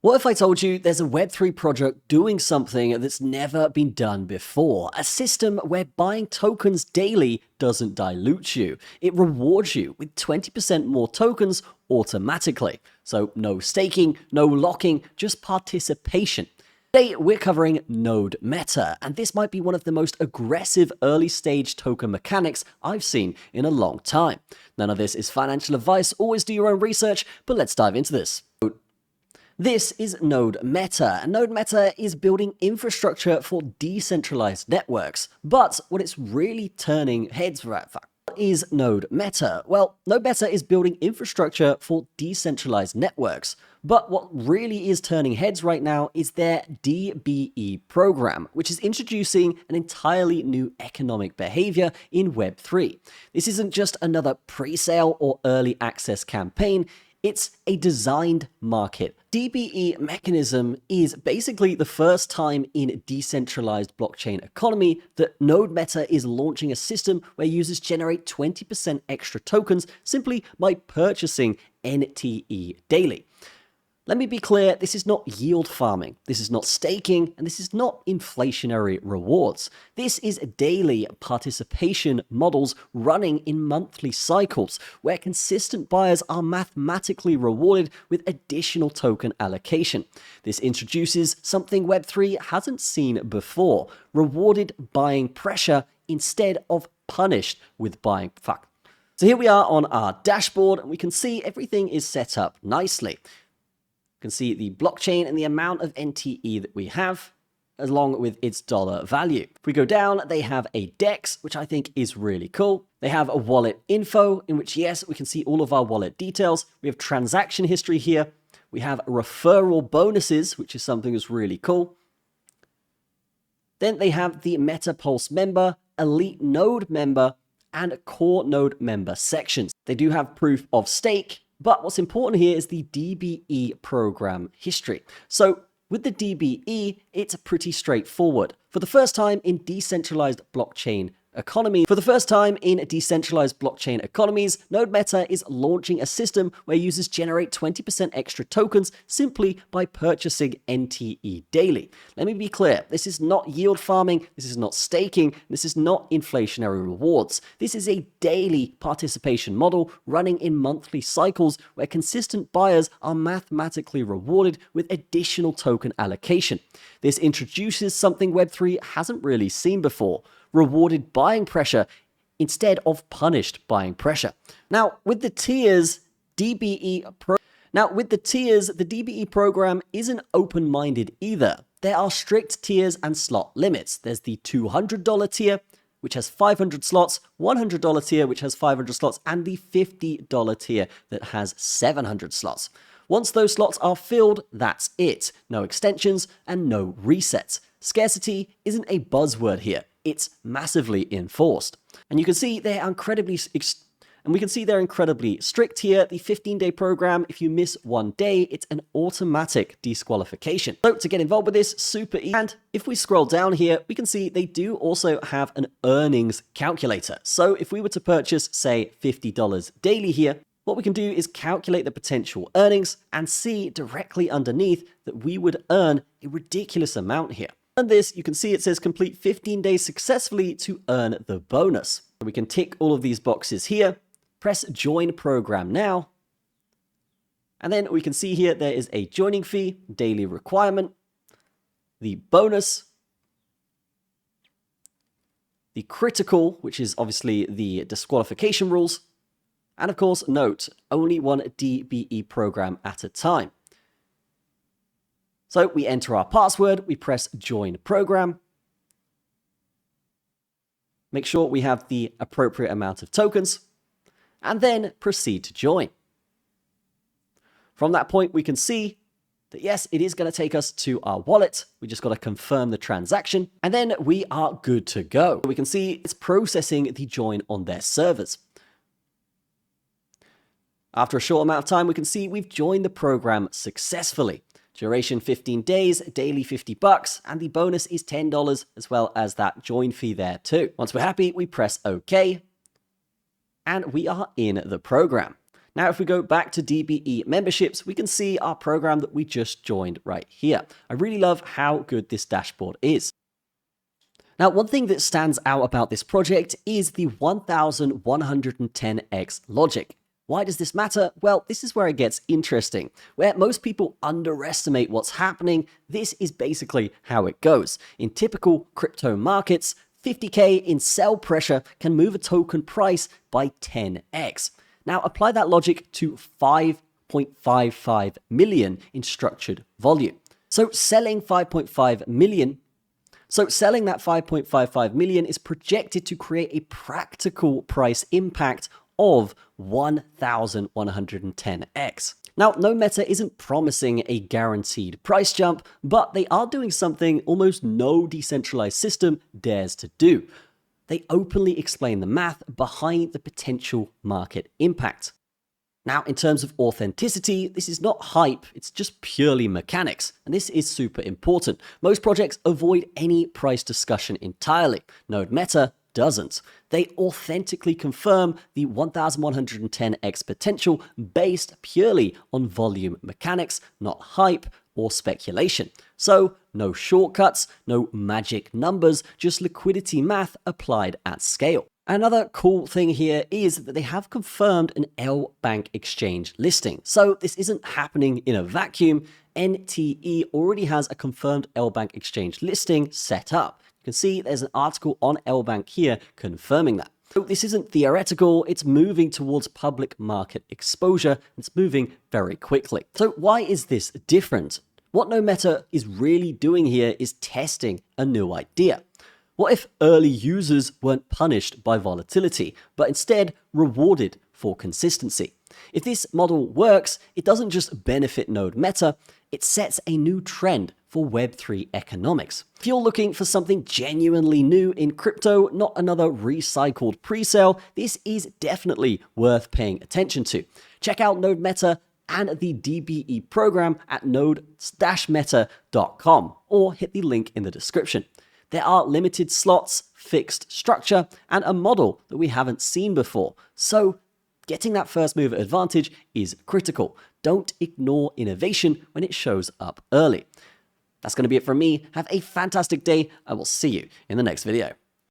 What if I told you there's a Web3 project doing something that's never been done before? A system where buying tokens daily doesn't dilute you. It rewards you with 20% more tokens automatically. So no staking, no locking, just participation. Today we're covering Nodemeta, and this might be one of the most aggressive early stage token mechanics I've seen in a long time. None of this is financial advice, always do your own research, but let's dive into this. This is Nodemeta, and Nodemeta is building infrastructure for decentralized networks. But what it's really turning heads for, what is Nodemeta? Well, Nodemeta is building infrastructure for decentralized networks. But what really is turning heads right now is their DBE program, which is introducing an entirely new economic behavior in Web3. This isn't just another pre-sale or early access campaign. It's a designed market. DBE mechanism is basically the first time in a decentralized blockchain economy that Nodemeta is launching a system where users generate 20% extra tokens simply by purchasing NTE daily. Let me be clear, this is not yield farming, this is not staking, and this is not inflationary rewards. This is daily participation models running in monthly cycles, where consistent buyers are mathematically rewarded with additional token allocation. This introduces something Web3 hasn't seen before, rewarded buying pressure instead of punished with buying fuck. So here we are on our dashboard, and we can see everything is set up nicely. You can see the blockchain and the amount of NTE that we have, along with its dollar value. If we go down, they have a DEX, which I think is really cool. They have a wallet info, in which, yes, we can see all of our wallet details. We have transaction history here. We have referral bonuses, which is something that's really cool. Then they have the MetaPulse member, elite node member, and core node member sections. They do have proof of stake. But what's important here is the DBE program history. So with the DBE, it's pretty straightforward. For the first time in decentralized blockchain economies, Nodemeta is launching a system where users generate 20% extra tokens simply by purchasing NTE daily. Let me be clear, this is not yield farming, this is not staking, this is not inflationary rewards. This is a daily participation model running in monthly cycles where consistent buyers are mathematically rewarded with additional token allocation. This introduces something Web3 hasn't really seen before: rewarded buying pressure instead of punished buying pressure. Now, with the tiers, the DBE program isn't open-minded either. There are strict tiers and slot limits. There's the $200 tier, which has 500 slots, $100 tier, which has 500 slots, and the $50 tier that has 700 slots. Once those slots are filled, that's it. No extensions and no resets. Scarcity isn't a buzzword here. It's massively enforced. And you can see they're incredibly strict here. The 15-day program, if you miss one day, it's an automatic disqualification. So to get involved with this, super easy. And if we scroll down here, we can see they do also have an earnings calculator. So if we were to purchase, say, $50 daily here, what we can do is calculate the potential earnings and see directly underneath that we would earn a ridiculous amount here. And this, you can see it says complete 15 days successfully to earn the bonus. We can tick all of these boxes here, press join program now, and then we can see here there is a joining fee, daily requirement, the bonus, the critical, which is obviously the disqualification rules, and of course, note, only one DBE program at a time. So we enter our password, we press join program. Make sure we have the appropriate amount of tokens, and then proceed to join. From that point, we can see that yes, it is going to take us to our wallet. We just got to confirm the transaction, and then we are good to go. We can see it's processing the join on their servers. After a short amount of time, we can see we've joined the program successfully. Duration 15 days, daily $50, and the bonus is $10, as well as that join fee there too. Once we're happy, we press OK, and we are in the program. Now, if we go back to DBE memberships, we can see our program that we just joined right here. I really love how good this dashboard is. Now, one thing that stands out about this project is the 1110x logic. Why does this matter? Well, this is where it gets interesting. Where most people underestimate what's happening, this is basically how it goes. In typical crypto markets, 50k in sell pressure can move a token price by 10x. Now, apply that logic to 5.55 million in structured volume. So selling that 5.55 million is projected to create a practical price impact of 1110x. Now, Nodemeta isn't promising a guaranteed price jump, but they are doing something almost no decentralized system dares to do. They openly explain the math behind the potential market impact. Now, in terms of authenticity, this is not hype, it's just purely mechanics, and this is super important. Most projects avoid any price discussion entirely. Nodemeta doesn't. They authentically confirm the 1110x potential based purely on volume mechanics, not hype or speculation. So, no shortcuts, no magic numbers, just liquidity math applied at scale. Another cool thing here is that they have confirmed an L-Bank exchange listing. So this isn't happening in a vacuum. NTE already has a confirmed L-Bank exchange listing set up. You can see there's an article on L-Bank here confirming that. So this isn't theoretical, it's moving towards public market exposure. It's moving very quickly. So why is this different? What Nodemeta is really doing here is testing a new idea. What if early users weren't punished by volatility, but instead rewarded for consistency? If this model works, it doesn't just benefit Nodemeta, it sets a new trend for Web3 economics. If you're looking for something genuinely new in crypto, not another recycled presale, this is definitely worth paying attention to. Check out Nodemeta and the DBE program at node-meta.com or hit the link in the description. There are limited slots, fixed structure, and a model that we haven't seen before. So getting that first mover advantage is critical. Don't ignore innovation when it shows up early. That's going to be it from me. Have a fantastic day. I will see you in the next video.